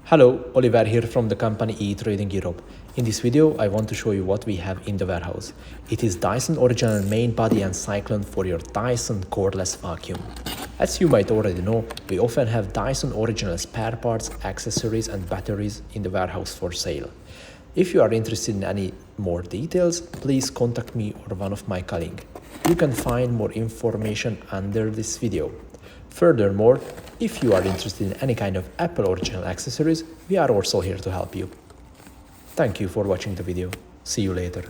Hello, Oliver here from the company E-Trading Europe. In this video, I want to show you what we have in the warehouse. It is Dyson Original Main Body and Cyclone for your Dyson cordless vacuum. As you might already know, we often have Dyson Original spare parts, accessories and batteries in the warehouse for sale. If you are interested in any more details, please contact me or one of my colleagues. You can find more information under this video. Furthermore, if you are interested in any kind of Apple original accessories, we are also here to help you. Thank you for watching the video. See you later.